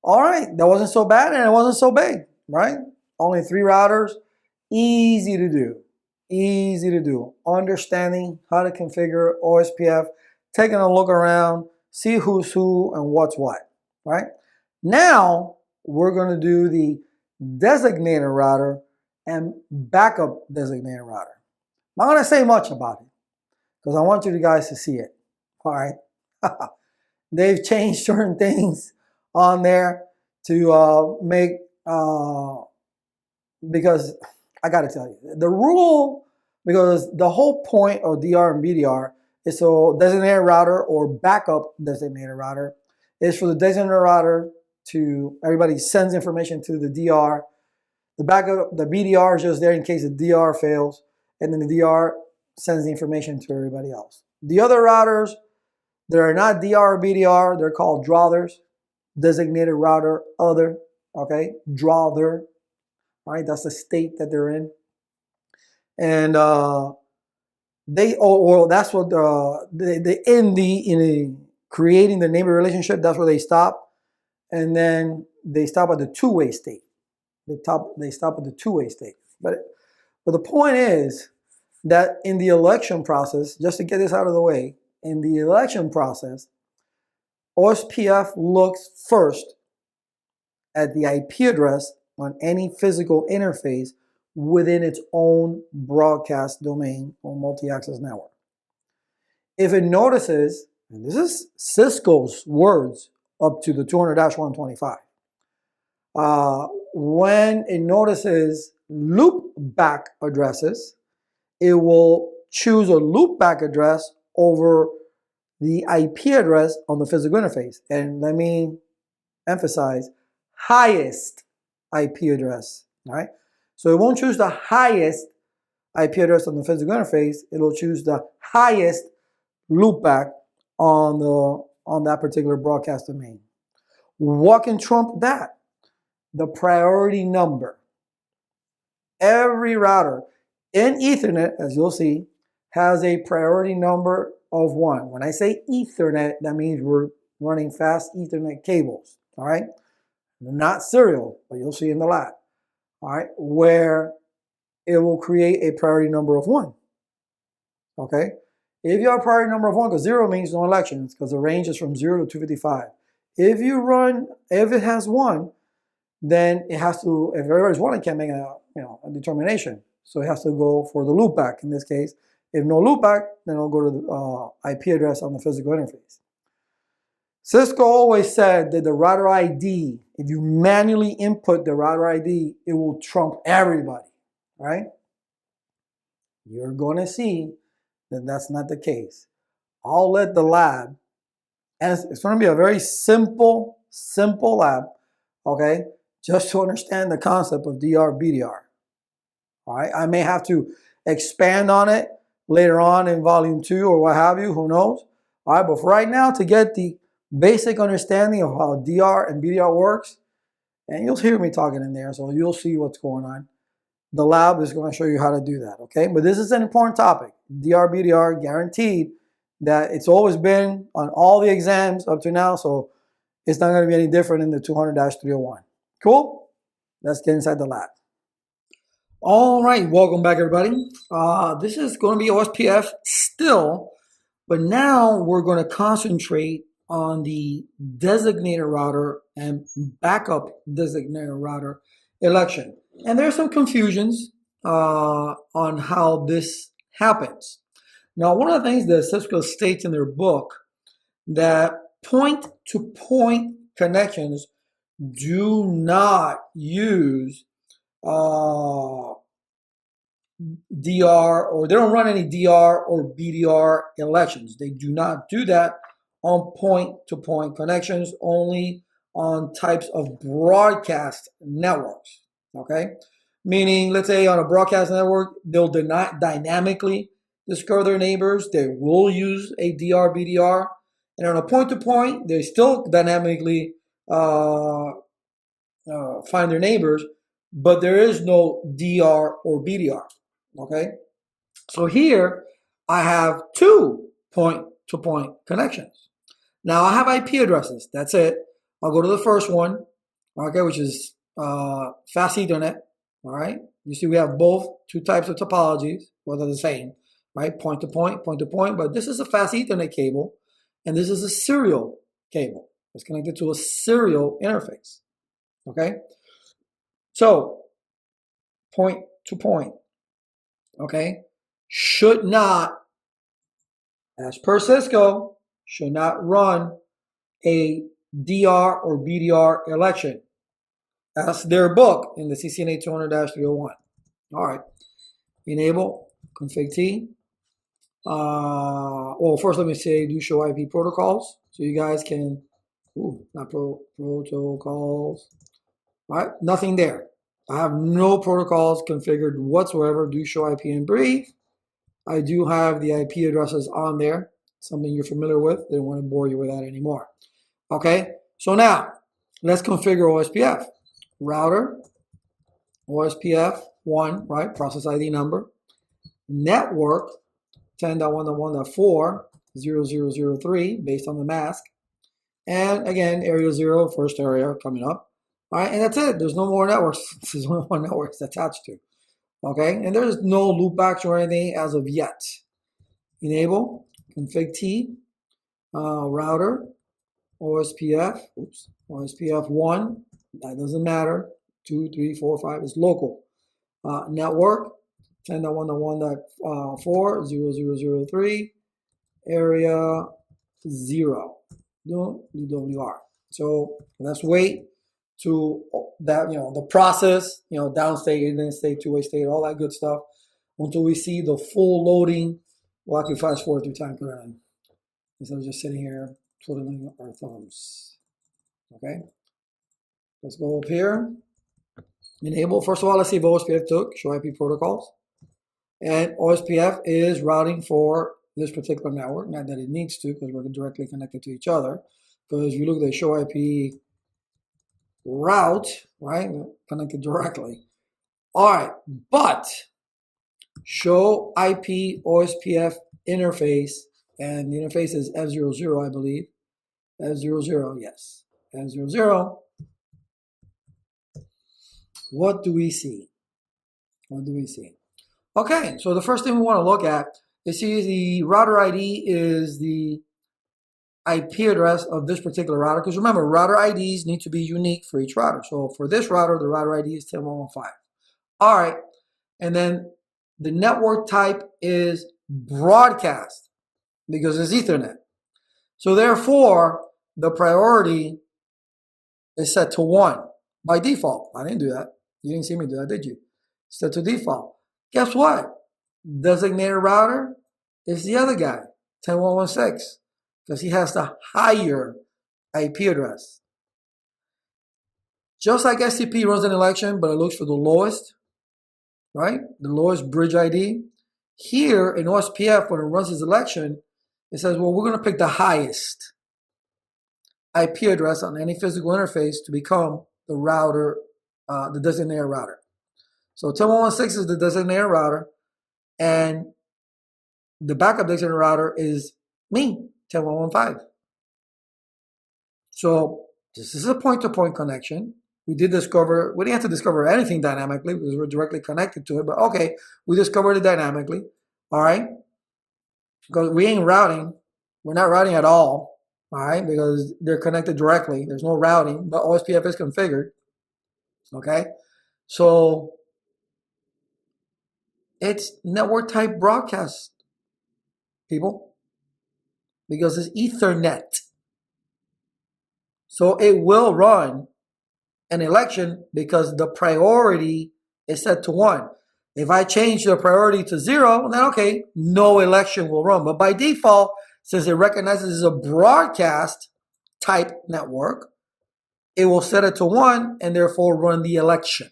All right, that wasn't so bad and it wasn't so big, right? Only 3 routers, easy to do. Easy to do. Understanding how to configure OSPF, taking a look around, see who's who and what's what, right? Now, we're going to do the designated router and backup designated router. I'm not going to say much about it because I want you guys to see it, all right? They've changed certain things on there to make, because I got to tell you, the rule, because the whole point of DR and BDR is so designated router or backup designated router is for the designated router to, everybody sends information to the DR. The backup, the BDR is just there in case the DR fails, and then the DR sends the information to everybody else. The other routers, that are not DR or BDR, they're called DROTHERs, designated router other, okay, DROTHER, right? That's the state that they're in. And that's what they in creating the neighbor relationship, that's where they stop. And then they stop at the two-way state. They stop at the two-way state. But the point is that in the election process, just to get this out of the way, in the election process, OSPF looks first at the IP address on any physical interface within its own broadcast domain or multi-access network. If it notices, and this is Cisco's words up to the 200-125, when it notices loopback addresses, it will choose a loopback address over the IP address on the physical interface. And let me emphasize, highest IP address, all right? So it won't choose the highest IP address on the physical interface, it'll choose the highest loopback on that particular broadcast domain. What can trump that? The priority number. Every router in Ethernet, as you'll see, has a priority number of 1. When I say Ethernet, that means we're running fast Ethernet cables, all right? Not serial, but you'll see in the lab, all right, where it will create a priority number of 1, okay? If you have a priority number of 1, because 0 means no elections, because the range is from 0 to 255. If it has 1, then it has to, if everybody's 1, it can't make a determination. So it has to go for the loopback in this case. If no loopback, then it'll go to the IP address on the physical interface. Cisco always said that the router ID, if you manually input the router ID, it will trump everybody, right? You're going to see that that's not the case. I'll let the lab, and it's going to be a very simple lab, okay, just to understand the concept of DR, BDR. All right, I may have to expand on it later on in volume 2 or what have you, who knows? All right, but for right now, to get the basic understanding of how DR and BDR works, and you'll hear me talking in there, so you'll see what's going on. The lab is going to show you how to do that, okay? But this is an important topic. DR, BDR, guaranteed that it's always been on all the exams up to now, so it's not going to be any different in the 200-301. Cool? Let's get inside the lab. All right, welcome back, everybody. This is going to be OSPF still, but now we're going to concentrate on the designated router and backup designated router election. And there's some confusions on how this happens. Now, one of the things that Cisco states in their book that point-to-point connections do not use DR, or they don't run any DR or BDR elections. They do not do that on point-to-point connections, only on types of broadcast networks, okay? Meaning, let's say on a broadcast network, they'll dynamically discover their neighbors. They will use a DR, BDR. And on a point-to-point, they still dynamically find their neighbors, but there is no DR or BDR, okay? So here, I have 2 point-to-point connections. Now, I have IP addresses. That's it. I'll go to the first one, okay, which is fast Ethernet. All right, you see we have both two types of topologies, well, they're the same, right? Point to point, but this is a fast Ethernet cable, and this is a serial cable. It's connected to a serial interface. Okay, so point to point, okay, should not, as per Cisco, should not run a DR or BDR election. That's their book in the CCNA 200-301. All right. Enable config T. Well, first let me say do show IP protocols so you guys can. Not protocols. All right, nothing there. I have no protocols configured whatsoever. Do show IP in brief. I do have the IP addresses on there. Something you're familiar with. They don't want to bore you with that anymore. Okay. So now let's configure OSPF. Router, OSPF 1, right, process ID number, network 10.1.1.4.0003 based on the mask, and again, area 0, first area coming up. All right, and that's it. There's no more networks. There's only one network it's attached to. Okay, and there's no loopbacks or anything as of yet. Enable, config T, router, OSPF, OSPF 1. That doesn't matter. 2, 3, 4, 5 is local. Network 10.1.1.4.0003 area 0 UWR. So let's wait to that, the process, downstate, in state, two-way state, all that good stuff until we see the full loading. We'll actually fast forward through time currently instead of just sitting here twiddling our thumbs. Okay. Let's go up here. Enable. First of all, let's see if OSPF took show IP protocols. And OSPF is routing for this particular network. Not that it needs to, because we're directly connected to each other. Because if you look at the show IP route, right, connected directly. All right, but show IP OSPF interface, and the interface is F00, I believe. F00, yes. F00. What do we see? What do we see? Okay, so the first thing we want to look at is see the router ID is the IP address of this particular router. Because remember, router IDs need to be unique for each router. So for this router, the router ID is 10.1.1.5. All right, and then the network type is broadcast because it's Ethernet. So therefore, the priority is set to 1 by default. I didn't do that. You didn't see me do that, did you? Set to default. Guess what? Designated router is the other guy, 10.1.1.6, because he has the higher IP address. Just like STP runs an election, but it looks for the lowest, right? The lowest bridge ID. Here in OSPF, when it runs its election, it says, well, we're going to pick the highest IP address on any physical interface to become the router, the designated router. So 10.1.1.6 is the designated router, and the backup designated router is me, 10.1.1.5. So this is a point-to-point connection. We didn't have to discover anything dynamically because we're directly connected to it, but okay, we discovered it dynamically, all right? Because we ain't routing. We're not routing at all right, because they're connected directly. There's no routing, but OSPF is configured, okay? So it's network type broadcast, people, because it's Ethernet. So it will run an election because the priority is set to 1. If I change the priority to 0, then okay, no election will run. But by default, since it recognizes it's a broadcast type network, it will set it to 1 and therefore run the election.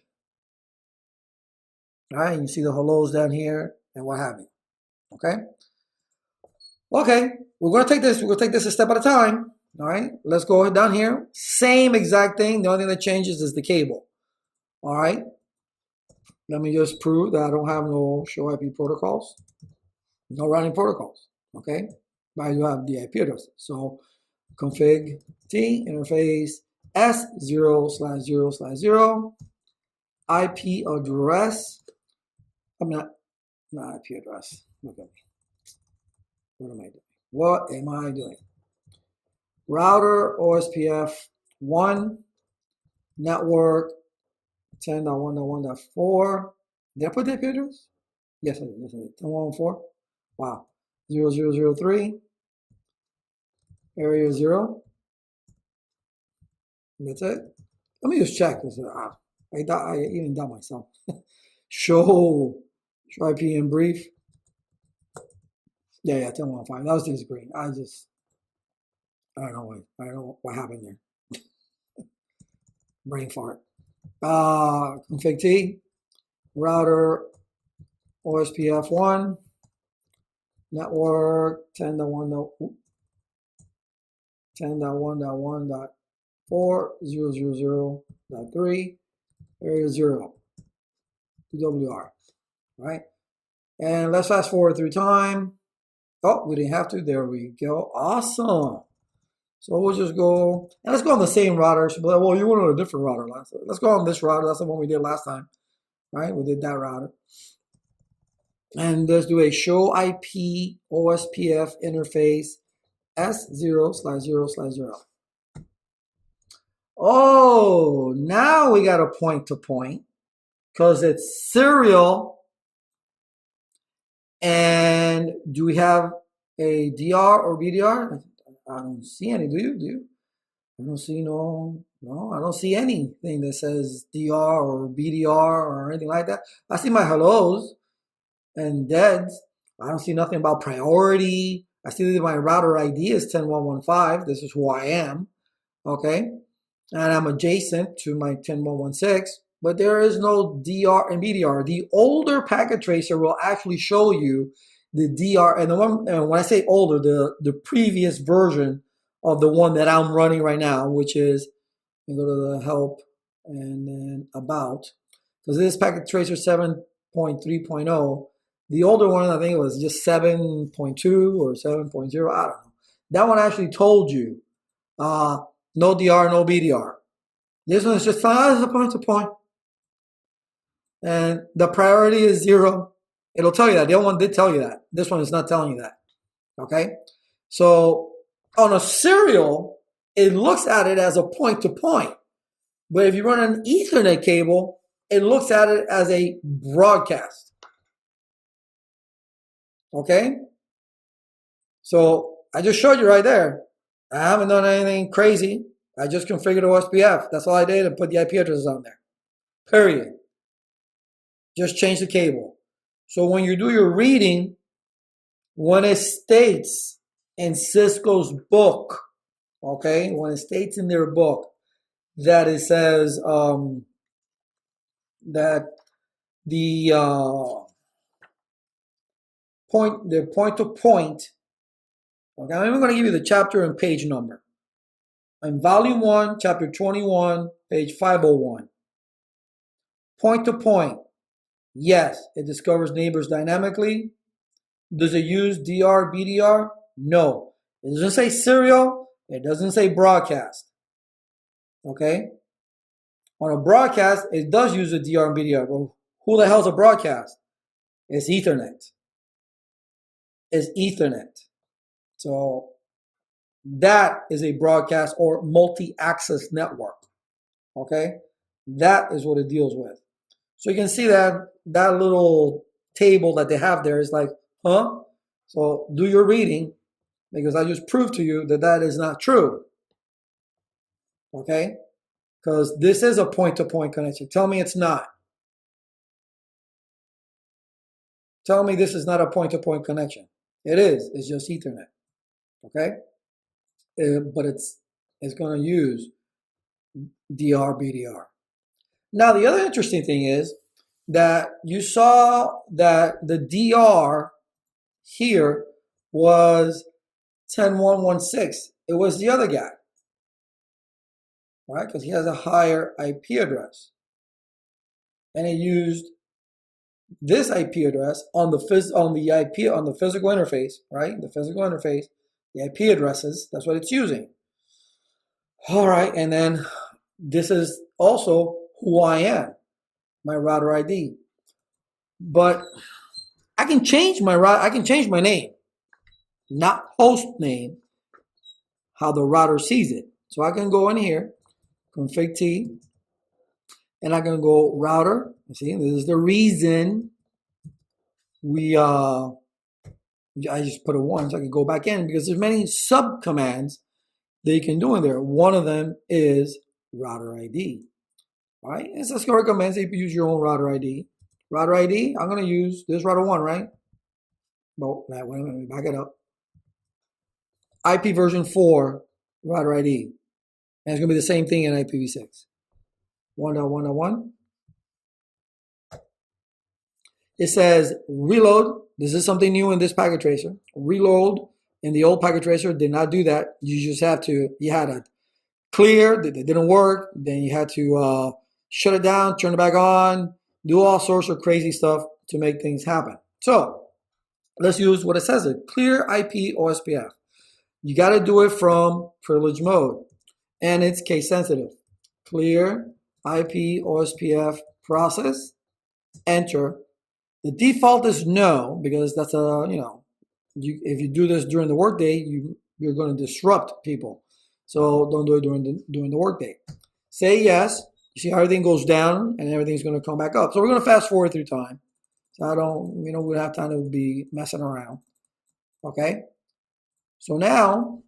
All right, you see the hellos down here and what have you. Okay. Okay, we're going to take this. We're going to take this a step at a time. All right, let's go down here. Same exact thing. The only thing that changes is the cable. All right. Let me just prove that I don't have no show IP protocols, no routing protocols. Okay, but I do have the IP address. So config T interface S0/0/0 IP address. I'm not IP address. Look at me. What am I doing? What am I doing? Router OSPF 1 network 10.1.1.4. Did I put the IP address? Yes, I did. Yes, I did. 10.1.4. Wow. 0003. Area 0. And that's it. Let me just check this. I even doubt myself. show IP in brief. Yeah, 10.1.5. That was disagreeing. I don't know what happened there. Brain fart. Config T, router OSPF 1, network 10.1.1.4, 000.3, area 0, TWR, right? And let's fast forward through time. Oh, we didn't have to. There we go. Awesome. So we'll just go, and let's go on the same router. So, well, you wanted a different router last time. Let's go on this router. That's the one we did last time, right? We did that router. And let's do a show IP OSPF interface S0/0/0. Oh, now we got a point-to-point because it's serial. And do we have a DR or BDR? I don't see any. Do you? I don't see no. I don't see anything that says DR or BDR or anything like that. I see my hellos and deads. I don't see nothing about priority. I see that my router ID is 10.1.1.5. This is who I am. Okay. And I'm adjacent to my 10.1.1.6. But there is no DR and BDR. The older packet tracer will actually show you the DR, and when I say older, the previous version of the one that I'm running right now, which is, you go to the help and then about, because this is packet tracer 7.3.0. The older one, I think it was just 7.2 or 7.0. I don't know. That one actually told you no DR, no BDR. This one is just point to point. And the priority is 0. It'll tell you that. The other one did tell you that. This one is not telling you that. Okay? So on a serial, it looks at it as a point-to-point. But if you run an Ethernet cable, it looks at it as a broadcast. Okay? So I just showed you right there. I haven't done anything crazy. I just configured OSPF. That's all I did, and put the IP addresses on there. Period. Just change the cable. So when you do your reading, when it states in Cisco's book, okay, when it states in their book that it says that the point-to-point, okay, I'm even going to give you the chapter and page number. In Volume 1, Chapter 21, page 501. Point-to-point. Yes, it discovers neighbors dynamically. Does it use DR, BDR? No. It doesn't say serial. It doesn't say broadcast. Okay? On a broadcast, it does use a DR and BDR. Well, who the hell's a broadcast? It's Ethernet. It's Ethernet. So that is a broadcast or multi-access network. Okay? That is what it deals with. So you can see that little table that they have there is like, huh? So do your reading, because I just proved to you that that is not true. Okay? Because this is a point-to-point connection. Tell me it's not. Tell me this is not a point-to-point connection. It is. It's just Ethernet. Okay? But it's going to use DR, BDR. Now, the other interesting thing is that you saw that the DR here was 10.1.1.6. It was the other guy, right? Because he has a higher IP address. And it used this IP address on the physical interface, right? The physical interface, the IP addresses, that's what it's using. All right, and then this is also who I am, my router ID. But I can change my name, not host name, how the router sees it. So I can go in here, config T, and I can go router. You see, this is the reason I just put a 1 so I can go back in, because there's many sub commands that you can do in there. One of them is router ID. All right, and Cisco recommends that you use your own router ID. Router ID, I'm going to use this router 1, right? Well, wait a minute, let me back it up. IP version 4 router ID. And it's going to be the same thing in IPv6. 1.1.1. It says reload. This is something new in this packet tracer. Reload in the old packet tracer did not do that. You just have to, you had to clear, that didn't work. Then you had to shut it down, turn it back on, do all sorts of crazy stuff to make things happen. So let's use what it says, a clear IP OSPF. You got to do it from privilege mode, and it's case sensitive. Clear IP OSPF process, enter. The default is no, because that's a, if you do this during the workday, you're going to disrupt people. So don't do it during the workday. Say yes. You see how everything goes down and everything's going to come back up. So we're going to fast forward through time. So I don't, we don't have time to be messing around. Okay. So now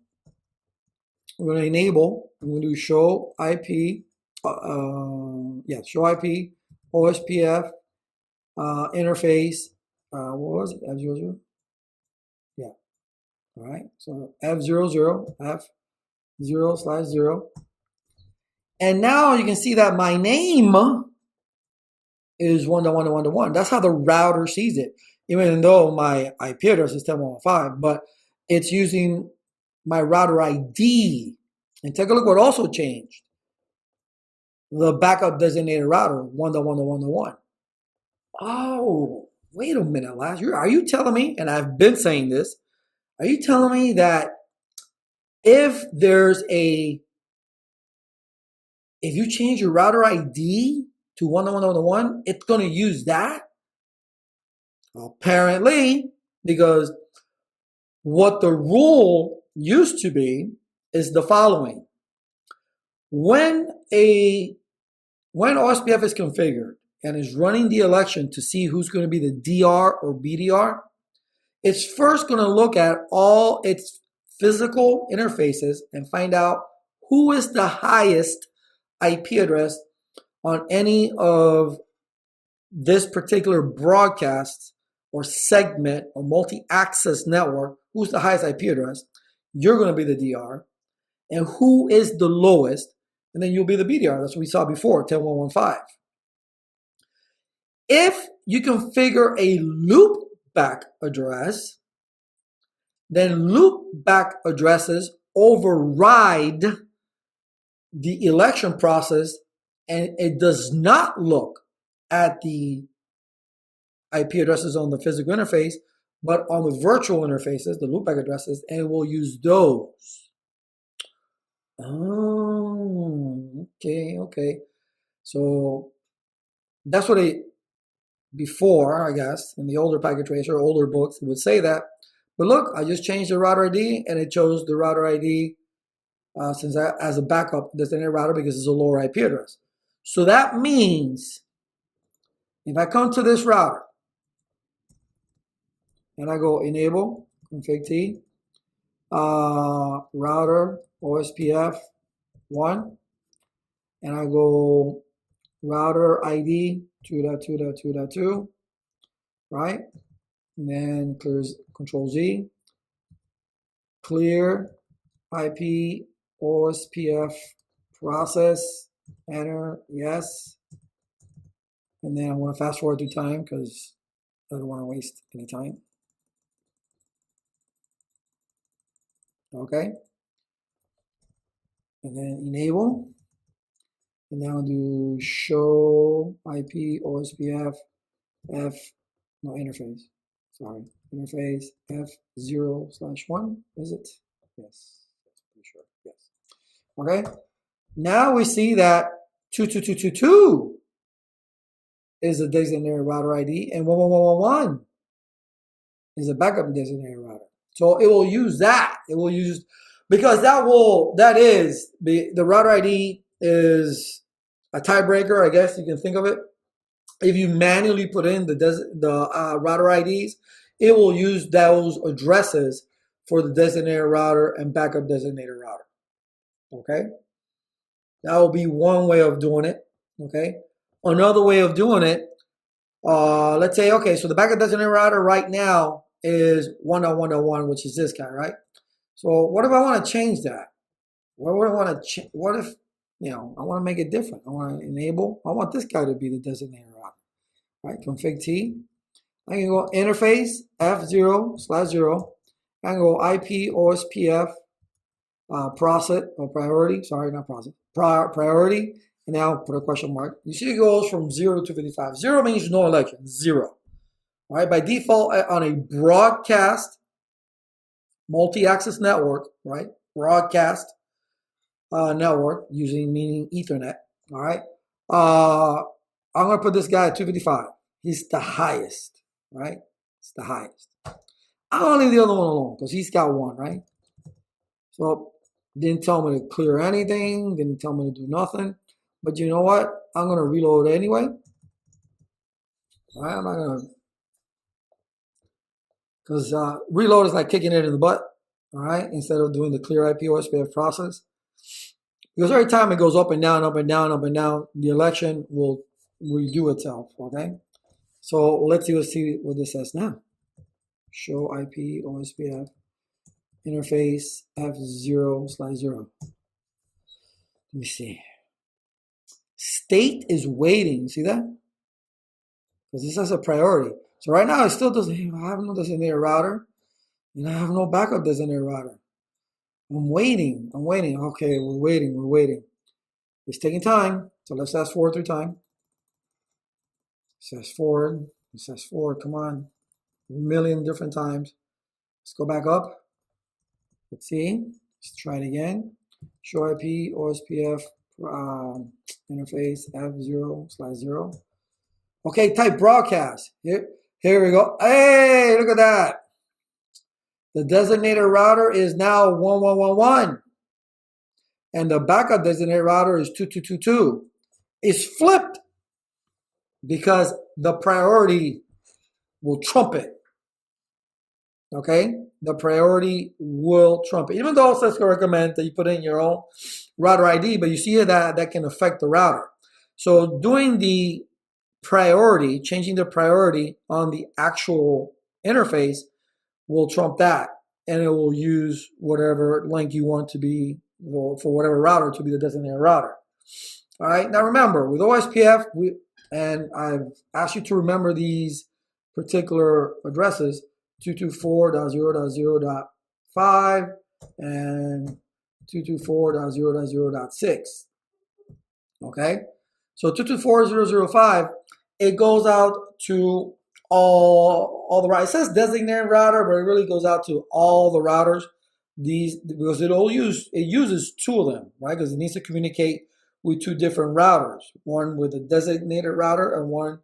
we're going to enable, I'm going to do show IP, show IP OSPF interface. What was it? F00? Yeah. All right. So F00, F0/0. And now you can see that my name is 1.1.1.1. That's how the router sees it, even though my IP address is 10.1.1.5, but it's using my router ID. And take a look what also changed. The backup designated router, 1.1.1.1. Oh, wait a minute, Laz. Are you telling me, and I've been saying this, are you telling me that if you change your router ID to 1.1.1.1, it's going to use that? Apparently, because what the rule used to be is the following. When OSPF is configured and is running the election to see who's going to be the DR or BDR, it's first going to look at all its physical interfaces and find out who is the highest IP address on any of this particular broadcast or segment or multi-access network. Who's the highest IP address? You're going to be the DR. And who is the lowest? And then you'll be the BDR. That's what we saw before, 10.1.1.5. If you configure a loopback address, then loopback addresses override the election process, and it does not look at the IP addresses on the physical interface, but on the virtual interfaces, the loopback addresses, and it will use those. Oh, okay. So that's what before, I guess, in the older packet tracer, older books, it would say that. But look, I just changed the router ID, and it chose the router ID since as a backup designated router because it's a lower IP address. So that means if I come to this router and I go enable config T, router OSPF 1, and I go router ID 2.2.2.2, right? And then clears Control Z, clear IP OSPF process, enter, yes. And then I want to fast forward through time because I don't want to waste any time. Okay. And then enable. And now do show IP OSPF interface. Sorry, interface F0/1, is it? Yes, pretty sure, yes. Okay, Now we see that 22222 is a designated router ID and 11111 is a backup designated router. So it will use that. It will use, because the router ID is a tiebreaker, I guess you can think of it. If you manually put in the router IDs, it will use those addresses for the designated router and backup designated router. Okay, that will be one way of doing it. Okay, another way of doing it. Let's say, okay, so the backup designated router right now is 1.1.1, which is this guy, right? So what if I want to change that? What would I want to? What if I want to make it different? I want to enable. I want this guy to be the designated router. Right, config T. I can go interface F0/0. I can go IP OSPF process or priority. Sorry, not process. Priority. And now put a question mark. You see it goes from 0 to 255. 0 means no election. 0. All right. By default, on a broadcast multi-access network, right? Broadcast network meaning Ethernet. All right. I'm going to put this guy at 255. He's the highest, right? It's the highest. I'm going to leave the other one alone because he's got one, right? So didn't tell me to clear anything. Didn't tell me to do nothing. But you know what? I'm going to reload anyway. All right, I'm not going to, because reload is like kicking it in the butt. All right, instead of doing the clear IP OSPF process. Because every time it goes up and down, up and down, up and down, the election will redo itself, okay? So let's see what this says now. Show IP OSPF interface F0/0. Let me see. State is waiting. See that? Because this has a priority. So right now it still doesn't have no designated router. And I have no backup designated router. I'm waiting. Okay, we're waiting. It's taking time. So let's fast forward through time. Fast forward. Come on. A million different times. Let's go back up. Let's see. Let's try it again. Show IP OSPF interface F0/0. Okay, type broadcast. Here we go. Hey, look at that. The designated router is now 1.1.1.1. And the backup designated router is 2.2.2.2. It's flipped because the priority will trump it. Okay? The priority will trump it. Even though Cisco recommends that you put in your own router ID, but you see that can affect the router. So doing the priority, changing the priority on the actual interface will trump that. And it will use whatever link you want to be, or for whatever router to be the designated router. All right. Now remember, with OSPF, and I've asked you to remember these particular addresses: 224.0.0.5 and 224.0.0.6. Okay. So 224.0.0.5, it goes out to all the routers. It says designated router, but it really goes out to all the routers. Because it uses two of them, right? Because it needs to communicate with two different routers, one with a designated router and one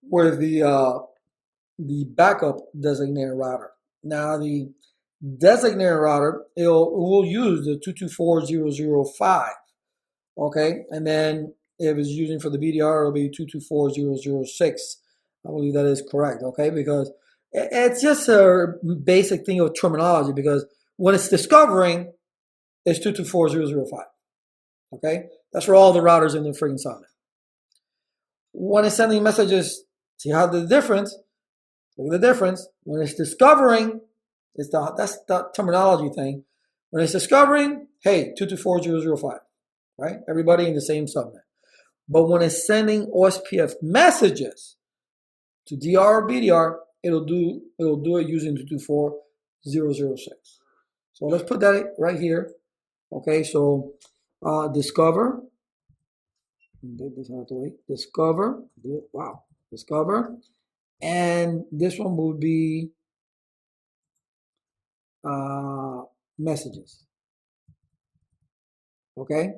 with the backup designated router. Now the designated router, it will use the 224.0.0.5, okay, and then if it's using for the BDR, it'll be 224.0.0.6. I believe that is correct, okay, because it's just a basic thing of terminology. Because when it's discovering, it's 224.0.0.5, okay. That's for all the routers in the freaking subnet. When it's sending messages, see how the difference? Look at the difference. When it's discovering, that's the terminology thing. When it's discovering, hey, 224.0.0.5, right? Everybody in the same subnet. But when it's sending OSPF messages to DR or BDR, it'll do it using 224.0.0.6. So let's put that right here. Okay, so discover. This out the way. Discover. Wow. Discover. And this one will be messages. Okay.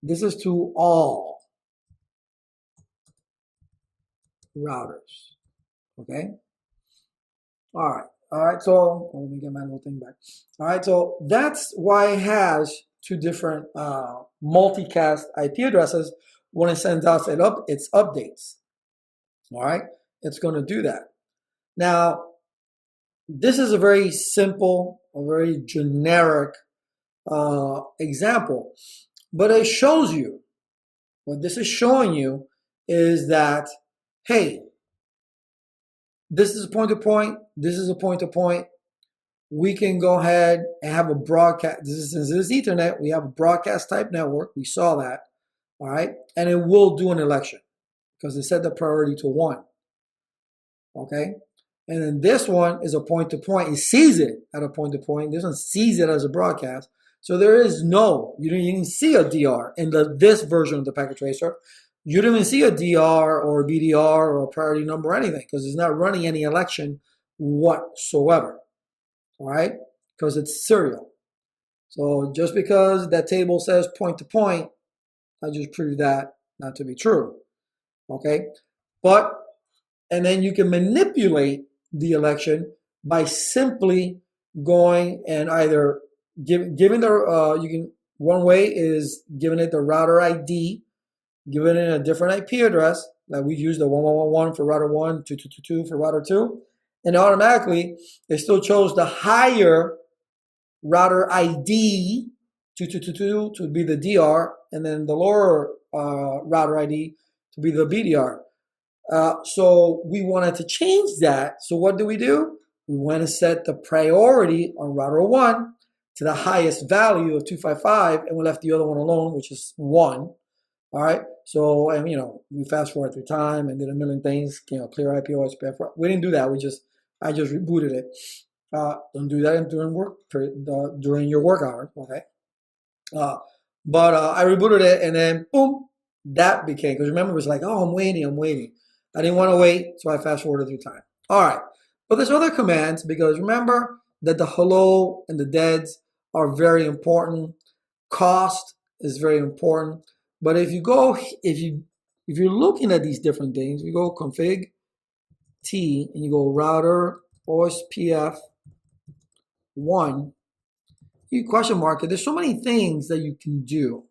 This is to all routers. Okay. All right. So let me get my little thing back. All right. So that's why it has two different multicast IP addresses. When it sends out its updates. All right. It's going to do that. Now, this is a very simple, a very generic example, but it shows you, what this is showing you is that, hey, this is a point-to-point, this is a point-to-point. We can go ahead and have a broadcast. Since this is Ethernet, we have a broadcast type network. We saw that, all right? And it will do an election because it set the priority to 1, okay? And then this one is a point-to-point. It sees it at a point-to-point. This one sees it as a broadcast. So there is no, you didn't even see a DR in this version of the packet tracer. You didn't even see a DR or a BDR or a priority number or anything because it's not running any election whatsoever, all right? Because it's serial. So just because that table says point-to-point, I just proved that not to be true, okay? And then you can manipulate the election by simply going and either giving the, one way is giving it the router ID, giving it a different IP address, like we use the 1111 for router 1, 2222 for router 2, and automatically it still chose the higher router ID, 2222, to be the DR, and then the lower router ID to be the BDR. So we wanted to change that. So what do? We went and set the priority on router 1 to the highest value of 255, and we left the other one alone, which is 1. All right. So, and we fast forward through time and did a million things, clear IP, OSPF. We didn't do that. I just rebooted it. Don't do that during your work hours. Okay. But I rebooted it, and then boom, that became, because remember it was like, oh, I'm waiting. I didn't want to wait, so I fast forwarded through time. All right. But there's other commands, because remember that the hello and the deads are very important. Cost is very important. But if you're looking at these different things, you go config T and you go router OSPF 1, you question mark it. There's so many things that you can do.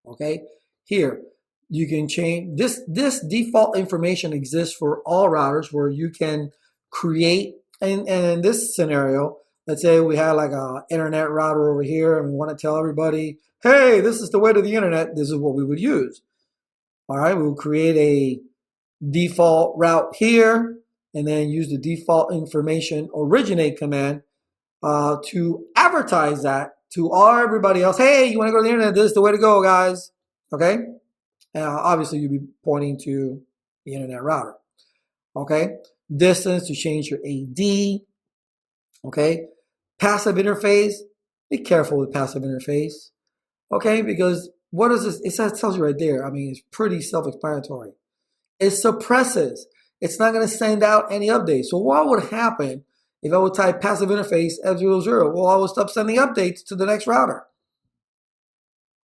Okay, here you can change this default information exists for all routers, where you can create, and in this scenario, let's say we had like a internet router over here and we want to tell everybody, hey, this is the way to the internet. This is what we would use. All right, we'll create a default route here and then use the default information originate command to advertise that to everybody else. Hey, you want to go to the internet? This is the way to go, guys. Okay. Obviously, you'll be pointing to the internet router. Okay. Distance to change your AD. Okay. Passive interface. Be careful with passive interface. Okay. Because what is this? It tells you right there. I mean, it's pretty self-explanatory. It suppresses. It's not going to send out any updates. So what would happen if I would type passive interface F00? Well, I will stop sending updates to the next router.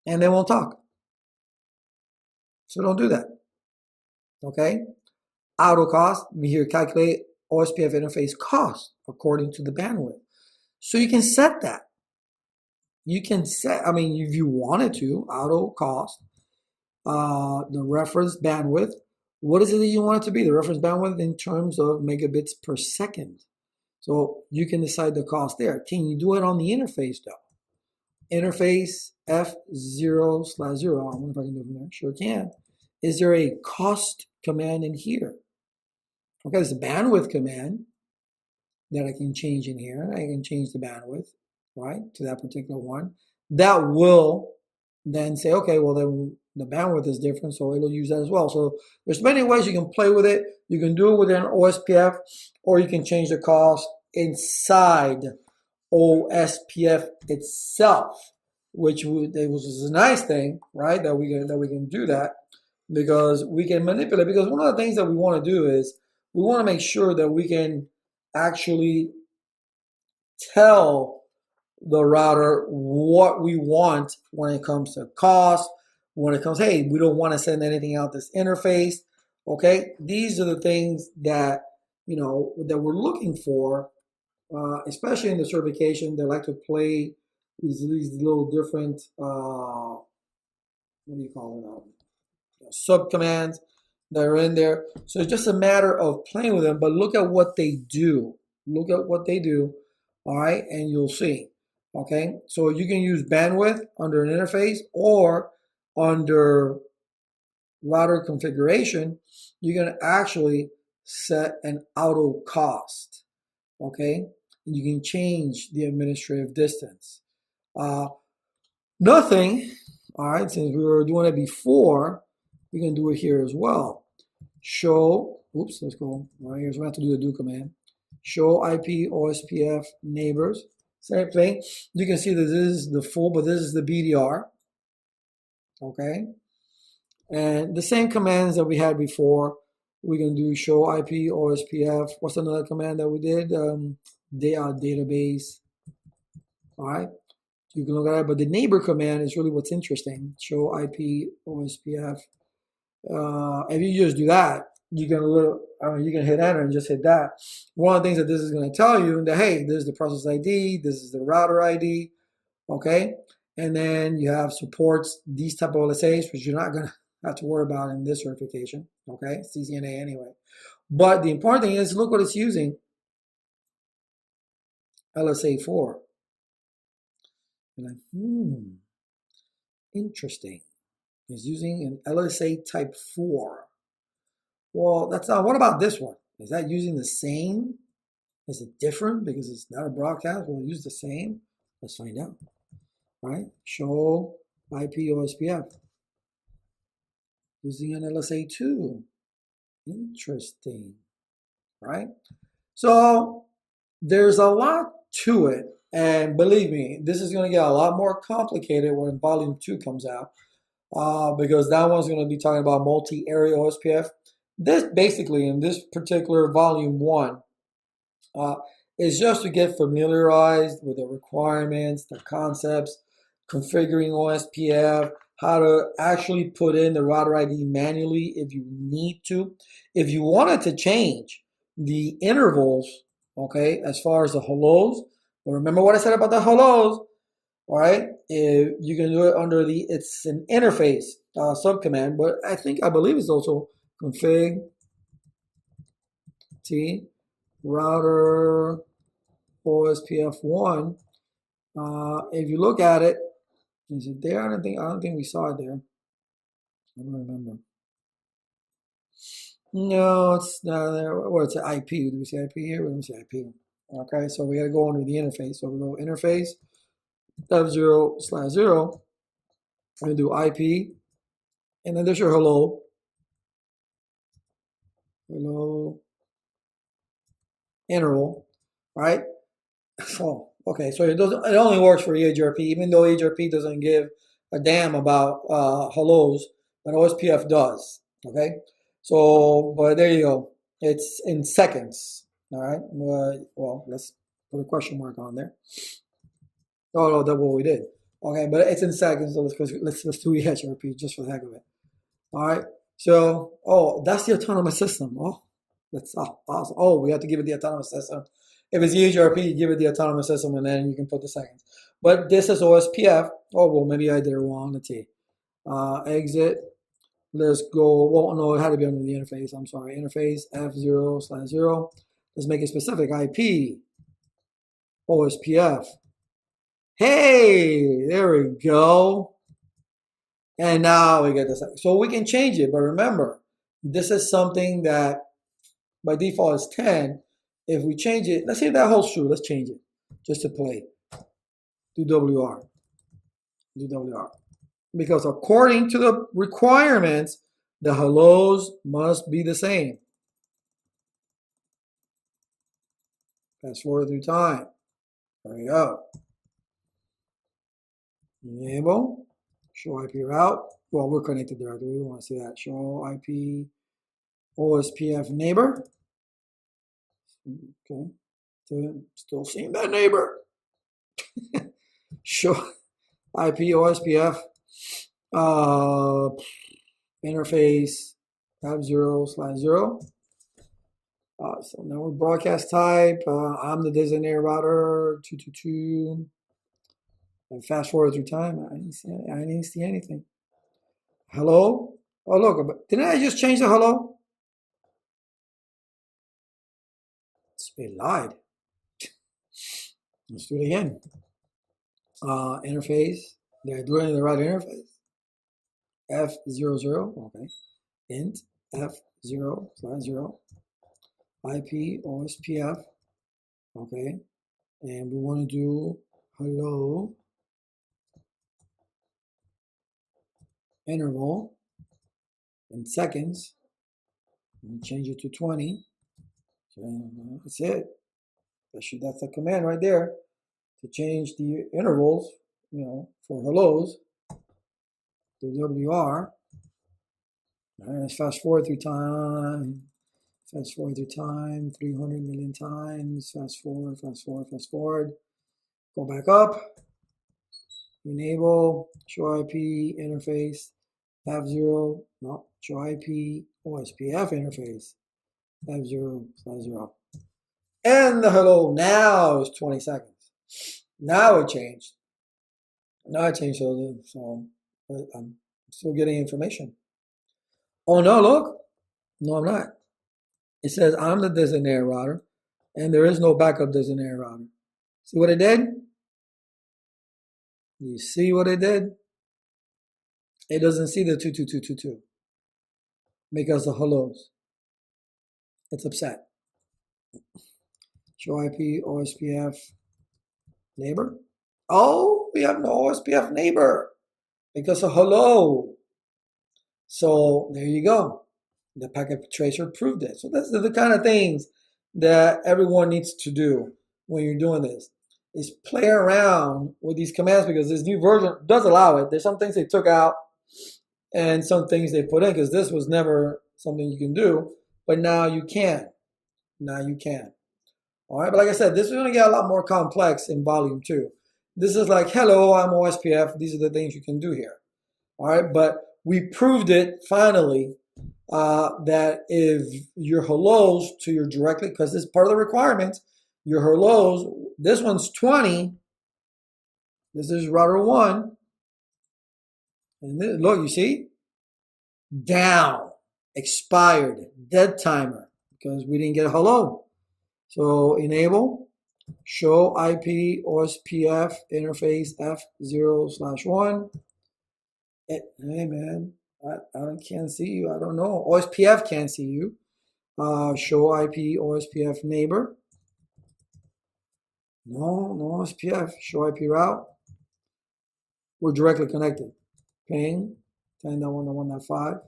And they won't talk. So don't do that. Okay? Auto cost, we here calculate OSPF interface cost according to the bandwidth. So you can set that. You can set, I mean, if you wanted to, auto cost, the reference bandwidth. What is it that you want it to be? The reference bandwidth in terms of megabits per second. So you can decide the cost there. Can you do it on the interface though? Interface F0/0. I wonder if I can do it from there. Sure can. Is there a cost command in here? Okay, there's a bandwidth command that I can change in here. I can change the bandwidth, right, to that particular one. That will then say, okay, well then the bandwidth is different, so it'll use that as well. So there's many ways you can play with it. You can do it within OSPF, or you can change the cost inside OSPF itself, which is a nice thing, right? That we can do that, because we can manipulate. Because one of the things that we want to do is we want to make sure that we can actually tell the router what we want when it comes to cost, when it comes, hey, we don't want to send anything out this interface. Okay, these are the things that that we're looking for, especially in the certification. They like to play these little different what do you call it, sub commands that are in there. So it's just a matter of playing with them. But look at what they do. Look at what they do. All right, and you'll see. Okay, so you can use bandwidth under an interface, or under router configuration, you can actually set an auto cost. Okay, and you can change the administrative distance. Nothing. All right, since we were doing it before, we can do it here as well. Show, oops, let's go right here. So we have to do the do command. Show IP OSPF neighbors. Same thing. You can see that this is the full, but this is the BDR. Okay. And the same commands that we had before. We can do show IP OSPF. What's another command that we did? Database. All right. You can look at it, but the neighbor command is really what's interesting. Show IP OSPF. If you just do that, you can hit enter and just hit that. One of the things that this is going to tell you that, hey, this is the process ID, this is the router ID, okay? And then you have supports these type of LSAs, which you're not going to have to worry about in this certification, okay? CCNA anyway. But the important thing is, look what it's using. LSA 4. And like, interesting. It's using an LSA type 4. Well, that's not. What about this one? Is that using the same? Is it different because it's not a broadcast? Will it use the same? Let's find out. All right. Show IP OSPF. Using an LSA 2. Interesting. Right? So there's a lot to it. And believe me, this is going to get a lot more complicated when volume 2 comes out. Because that one's going to be talking about multi-area OSPF. This basically, in this particular volume 1, is just to get familiarized with the requirements, the concepts, configuring OSPF, how to actually put in the router ID manually if you need to. If you wanted to change the intervals, okay, as far as the hellos, well, remember what I said about the hellos, all right? You can do it under it's an interface subcommand, but I believe it's also config T router OSPF1. If you look at it, is it there? I don't think we saw it there. I don't remember. No, it's not there. Well, it's an IP. Do we see IP here? We don't see IP. Okay, so we got to go under the interface. So we go interface F0/0. We do IP, and then there's your hello interval, right? So okay, so it only works for EIGRP, even though EIGRP doesn't give a damn about hellos, but OSPF does. Okay, so but there you go. It's in seconds. All right. Well, let's put a question mark on there. Oh no, that's what we did. Okay, but it's in seconds. So let's do EIGRP just for the heck of it. All right. So that's the autonomous system. Oh, that's awesome. Oh, we have to give it the autonomous system. If it's EIGRP, you give it the autonomous system, and then you can put the seconds. But this is OSPF. Oh, well, maybe I did it wrong. Let's see. Exit. Let's go. Well, no, it had to be under the interface. I'm sorry. Interface F0/0. Let's make it specific. IP. OSPF. Hey, there we go. And now we get this. So we can change it. But remember, this is something that by default is 10. If we change it, let's say that holds true. Let's change it just to play. Do WR. Do WR. Because according to the requirements, the hellos must be the same. Fast forward through time. There we go. Enable. Show IP route. Well, we're connected directly. We don't want to see that. Show IP OSPF neighbor. Okay. Still seeing that neighbor. Show IP OSPF Interface tab 0/0. So now we're broadcast type. I'm the designated router 222. And fast forward through time. I didn't see anything. Hello? Oh, look. Didn't I just change the hello? It lied. Let's do it again. Interface. Did I do it in the right interface? F00. Okay. Int F0/0. IP OSPF. Okay. And we want to do hello interval in seconds. I'm going to change it to 20. So that's it. That's the command right there to change the intervals, for hellos to WR. All right, let's fast forward through time. Fast forward through time 300 million times. Fast forward, fast forward, fast forward. Go back up. Enable, show IP interface, F0, no, show IP OSPF interface, F0/0. And the hello now is 20 seconds. Now it changed. Now it changed, so I'm still getting information. Oh no, look. No, I'm not. It says I'm the designated router, and there is no backup designated router. See what it did? You see what it did? It doesn't see the 22222 because the hellos. It's upset. Show IP OSPF neighbor. Oh, we have no OSPF neighbor because of hello. So there you go. The packet tracer proved it. So that's the kind of things that everyone needs to do when you're doing this, is play around with these commands, because this new version does allow it. There's some things they took out and some things they put in, because this was never something you can do, but now you can. Now you can. All right, but like I said, this is going to get a lot more complex in volume 2. This is like, hello, I'm OSPF. These are the things you can do here. All right, but we proved it finally that if your hellos to your directly, because this is part of the requirements, your hellos, this one's 20. This is router 1. And this, look, you see? Down, expired, dead timer, because we didn't get a hello. So enable, show IP OSPF interface F0/1. Hey man, I can't see you. I don't know. OSPF can't see you. Show IP OSPF neighbor. No OSPF. Show IP route. We're directly connected. Ping 10.1.1.5.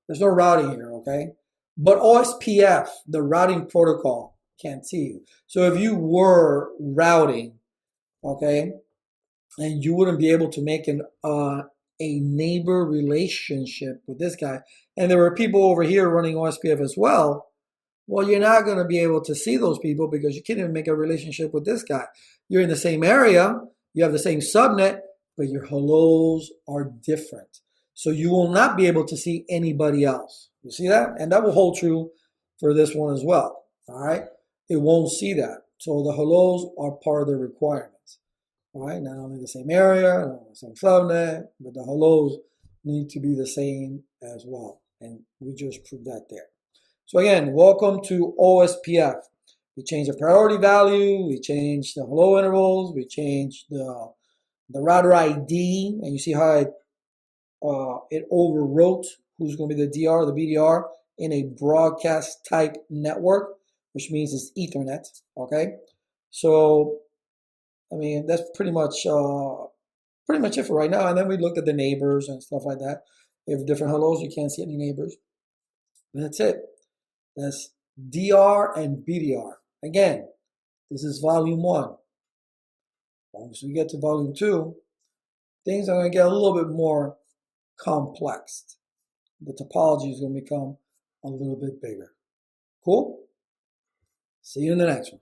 There's no routing here, okay? But OSPF, the routing protocol, can't see you. So if you were routing, okay, and you wouldn't be able to make a neighbor relationship with this guy, and there were people over here running OSPF as well, well, you're not going to be able to see those people because you can't even make a relationship with this guy. You're in the same area, you have the same subnet, but your hellos are different. So you will not be able to see anybody else. You see that? And that will hold true for this one as well. All right? It won't see that. So the hellos are part of the requirements. All right? Not only the same area, not only the same subnet, but the hellos need to be the same as well. And we just proved that there. So again, welcome to OSPF. We changed the priority value, we changed the hello intervals, we changed the router ID, and you see how it overwrote who's going to be the DR, the BDR in a broadcast type network, which means it's Ethernet. Okay, so I mean that's pretty much it for right now. And then we looked at the neighbors and stuff like that. If you have different hellos, you can't see any neighbors. And that's it. That's DR and BDR. Again, this is volume 1. Once we get to volume 2, things are going to get a little bit more complex. The topology is going to become a little bit bigger. Cool? See you in the next one.